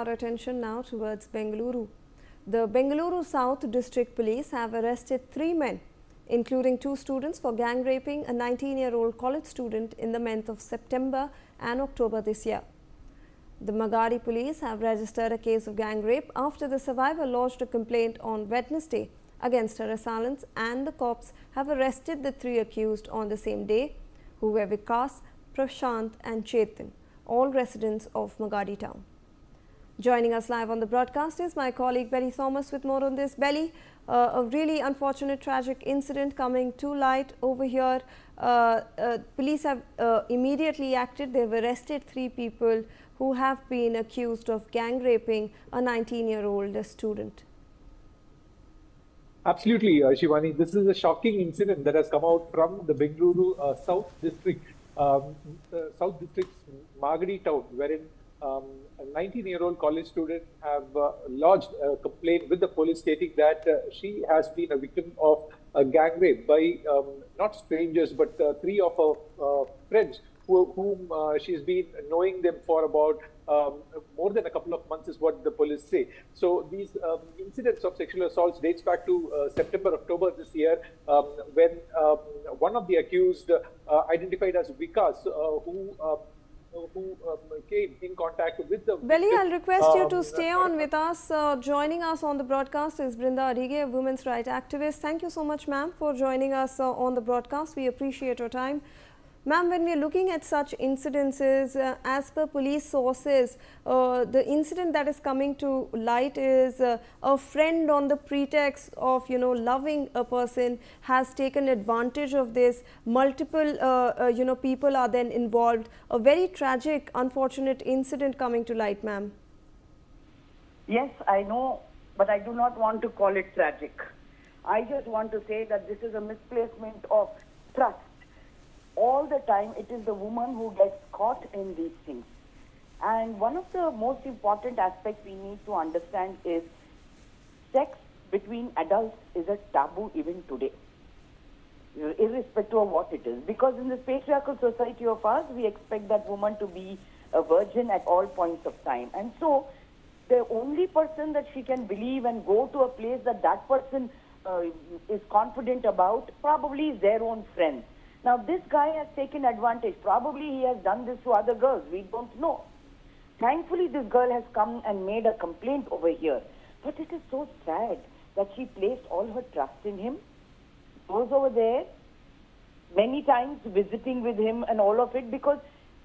our attention now towards Bengaluru. The Bengaluru South District Police have arrested 3 men, including 2 students, for gang raping a 19-year-old college student in the month of September and October this year. The Magadi Police have registered a case of gang rape after the survivor lodged a complaint on Wednesday against her assailants, and the cops have arrested the 3 accused on the same day, who were Vikas, Prashant and Chetan, all residents of Magadi town. Joining us live on the broadcast is my colleague Belly Thomas with more on this. Belly, a really unfortunate, tragic incident coming to light over here. Police have immediately acted. They have arrested 3 people who have been accused of gang raping a 19-year-old student. Absolutely, Shivani. This is a shocking incident that has come out from the Bengaluru South District, South District's Magadi town, wherein a 19-year-old college student have lodged a complaint with the police stating that she has been a victim of a gang rape by not strangers but 3 of her friends whom she's been knowing them for about more than a couple of months, is what the police say. So these incidents of sexual assaults dates back to September, October this year, when one of the accused, identified as Vikas, who came in contact with the Belly, I'll request you to stay on with us. Joining us on the broadcast is Brinda Adige, a women's rights activist. Thank you so much, ma'am, for joining us on the broadcast. We appreciate your time. Ma'am, when we are looking at such incidences, as per police sources, the incident that is coming to light is a friend, on the pretext of, loving a person, has taken advantage of this. Multiple, people are then involved. A very tragic, unfortunate incident coming to light, ma'am. Yes, I know, but I do not want to call it tragic. I just want to say that this is a misplacement of trust. All the time, it is the woman who gets caught in these things. And one of the most important aspects we need to understand is sex between adults is a taboo even today, irrespective of what it is. Because in this patriarchal society of ours, we expect that woman to be a virgin at all points of time. And so, the only person that she can believe and go to a place that that person is confident about probably is their own friends. Now, this guy has taken advantage. Probably he has done this to other girls. We don't know. Thankfully, this girl has come and made a complaint over here. But it is so sad that she placed all her trust in him, goes over there, many times visiting with him and all of it, because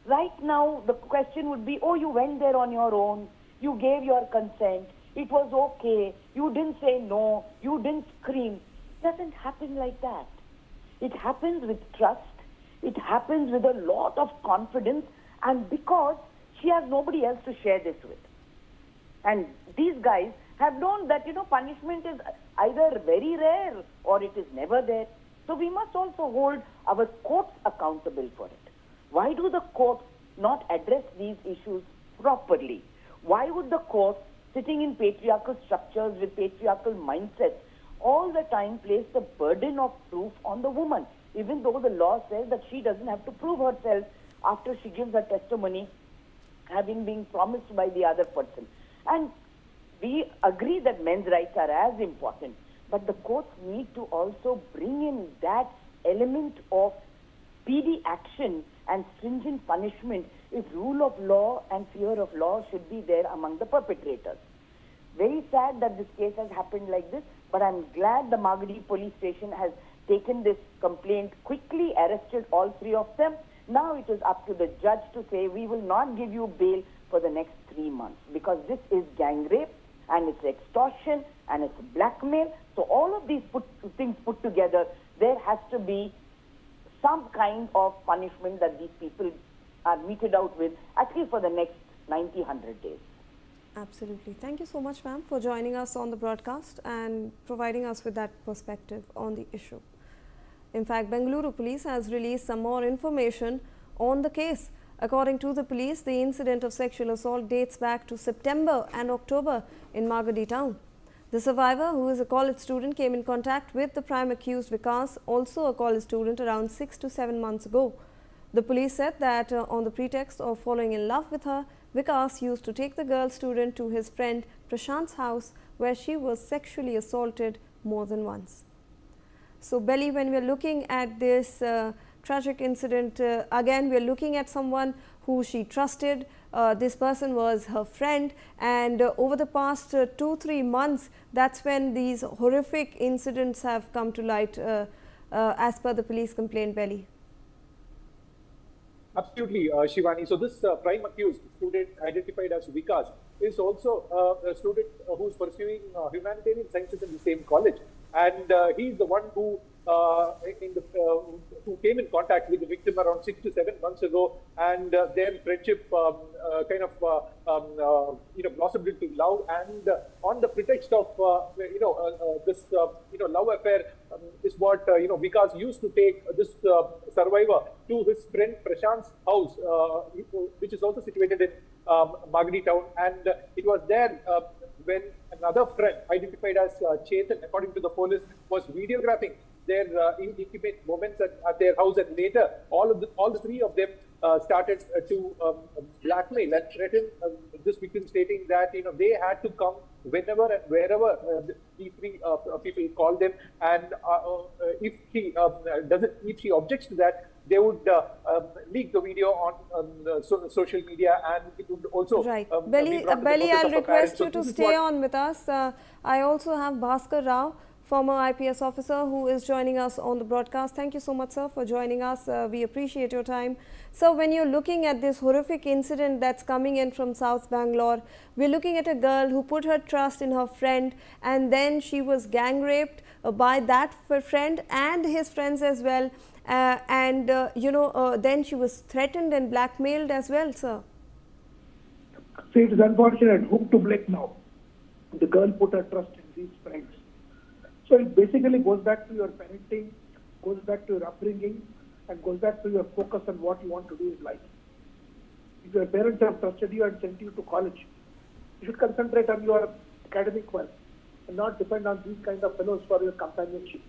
right now the question would be, oh, you went there on your own, you gave your consent, it was okay, you didn't say no, you didn't scream. It doesn't happen like that. It happens with trust, it happens with a lot of confidence, and because she has nobody else to share this with. And these guys have known that, punishment is either very rare or it is never there. So we must also hold our courts accountable for it. Why do the courts not address these issues properly? Why would the courts, sitting in patriarchal structures with patriarchal mindsets, all the time place the burden of proof on the woman, even though the law says that she doesn't have to prove herself after she gives her testimony, having been promised by the other person. And we agree that men's rights are as important, but the courts need to also bring in that element of speedy action and stringent punishment if rule of law and fear of law should be there among the perpetrators. Very sad that this case has happened like this, but I'm glad the Magadi Police Station has taken this complaint quickly, arrested all 3 of them. Now it is up to the judge to say, we will not give you bail for the next 3 months, because this is gang rape and it's extortion and it's blackmail. So all of these things put together, there has to be some kind of punishment that these people are meted out with, at least for the next 90-100 days. Absolutely. Thank you so much, ma'am, for joining us on the broadcast and providing us with that perspective on the issue. In fact, Bengaluru Police has released some more information on the case. According to the police, the incident of sexual assault dates back to September and October in Magadi town. The survivor, who is a college student, came in contact with the prime accused Vikas, also a college student, around 6 to 7 months ago. The police said that on the pretext of falling in love with her, Vikas used to take the girl student to his friend Prashant's house, where she was sexually assaulted more than once. So, Belly, when we are looking at this tragic incident, again we are looking at someone who she trusted. This person was her friend, and over the past 2-3 months, that's when these horrific incidents have come to light, as per the police complaint, Belly. Absolutely, Shivani. So this prime accused student identified as Vikas is also a student who's pursuing humanitarian sciences in the same college, and he's the one who who came in contact with the victim around 6 to 7 months ago, and their friendship blossomed into love. And on the pretext of this love affair is what Vikas used to take this survivor to his friend Prashant's house, which is also situated in Magadi town, and it was there when another friend identified as Chetan, according to the police, was videographing their intimate moments at their house, and later all the three of them started to blackmail and threaten this victim, stating that they had to come whenever and wherever these three people called them, and if she objects to that, they would leak the video on social media, and it would also Belly, I'll request you to stay on with us. I also have Bhaskar Rao, former IPS officer, who is joining us on the broadcast. Thank you so much, sir, for joining us. We appreciate your time. So, when you're looking at this horrific incident that's coming in from South Bangalore, we're looking at a girl who put her trust in her friend, and then she was gang raped by that friend and his friends as well. Then she was threatened and blackmailed as well, sir. See, it is unfortunate. Whom to blame now? The girl put her trust in these friends. So it basically goes back to your parenting, goes back to your upbringing, and goes back to your focus on what you want to do in life. If your parents have trusted you and sent you to college, you should concentrate on your academic work and not depend on these kind of fellows for your companionship.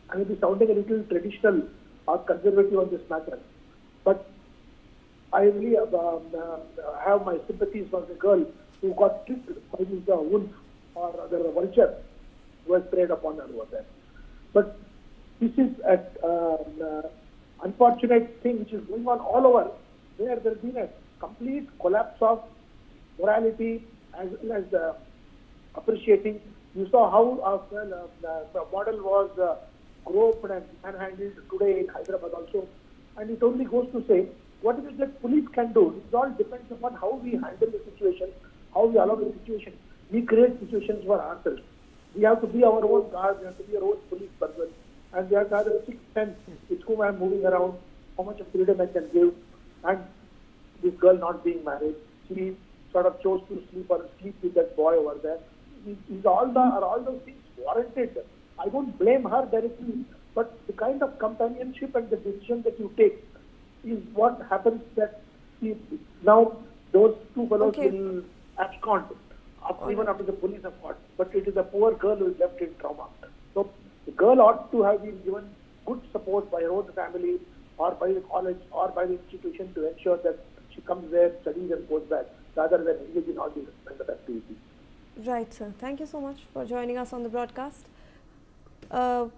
I may be sounding a little traditional or conservative on this matter, but I really have my sympathies for the girl who got tricked by the wolf or the vulture who was preyed upon her over there. But this is an unfortunate thing which is going on all over, where there has been a complete collapse of morality as well as appreciating. You saw how the model was groped and manhandled today in Hyderabad also. And it only goes to say, what is it that police can do? It all depends upon how we handle the situation, how we allow the situation. We create situations for ourselves. We have to be our own guard, we have to be our own police person, and we have to have a sixth sense with whom I am moving around, how much of freedom I can give. And this girl not being married, she sort of chose to sleep with that boy over there. Are all those things warranted? I don't blame her directly, but the kind of companionship and the decision that you take is what happens that now those two fellows will abscond even after the police have caught. But it is a poor girl who is left in trauma. So the girl ought to have been given good support by her own family or by the college or by the institution to ensure that she comes there, studies and goes back, rather than engage in all these kind of activities. Right, sir. Thank you so much for joining us on the broadcast.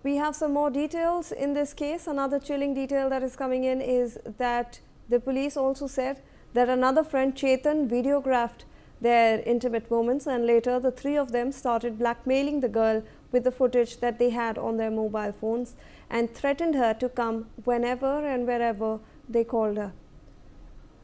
We have some more details in this case. Another chilling detail that is coming in is that the police also said that another friend, Chetan, videographed their intimate moments, and later the three of them started blackmailing the girl with the footage that they had on their mobile phones and threatened her to come whenever and wherever they called her.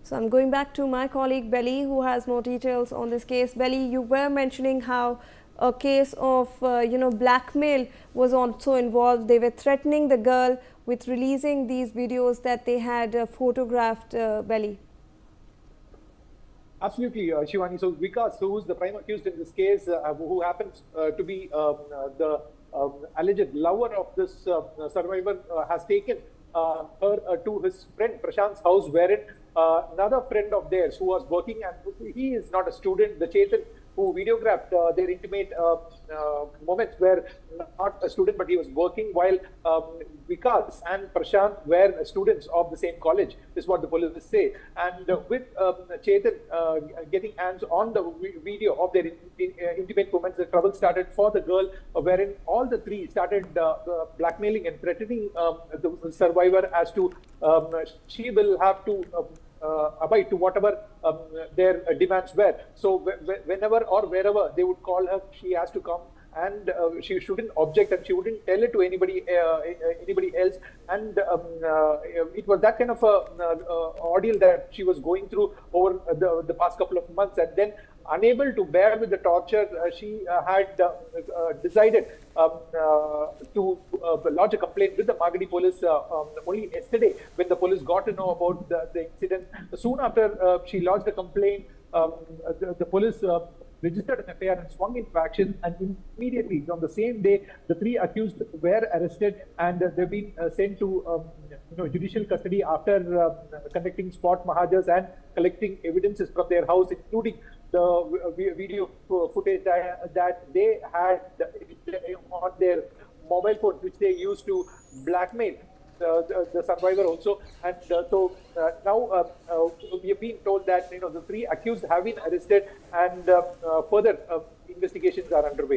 So I'm going back to my colleague Belly, who has more details on this case. Belly, you were mentioning how a case of blackmail was also involved. They were threatening the girl with releasing these videos that they had photographed, Belly. Absolutely, Shivani. So Vikas, who is the prime accused in this case, who happens to be the alleged lover of this survivor, has taken her to his friend Prashant's house, wherein another friend of theirs who was working, and he is not a student, the Chetan, who videographed their intimate moments were not a student, but he was working, while Vikas and Prashant were students of the same college, is what the police say. And with Chetan getting hands on the video of their intimate moments, the trouble started for the girl, wherein all the three started blackmailing and threatening the survivor as to she will have to abide to whatever their demands were. So whenever or wherever they would call her, she has to come, and she shouldn't object, and she wouldn't tell it to anybody else. And it was that kind of ordeal that she was going through over the past couple of months. And then, unable to bear with the torture, she had decided to lodge a complaint with the Magadi Police only yesterday, when the police got to know about the incident. Soon after she lodged a complaint, the police registered an FIR and swung into action, and immediately on the same day, the three accused were arrested, and they've been sent to judicial custody after conducting spot mahajars and collecting evidences from their house, including the video footage that they had on their mobile phones, which they used to blackmail the survivor also. And so now we have been told that the three accused have been arrested, and further investigations are underway.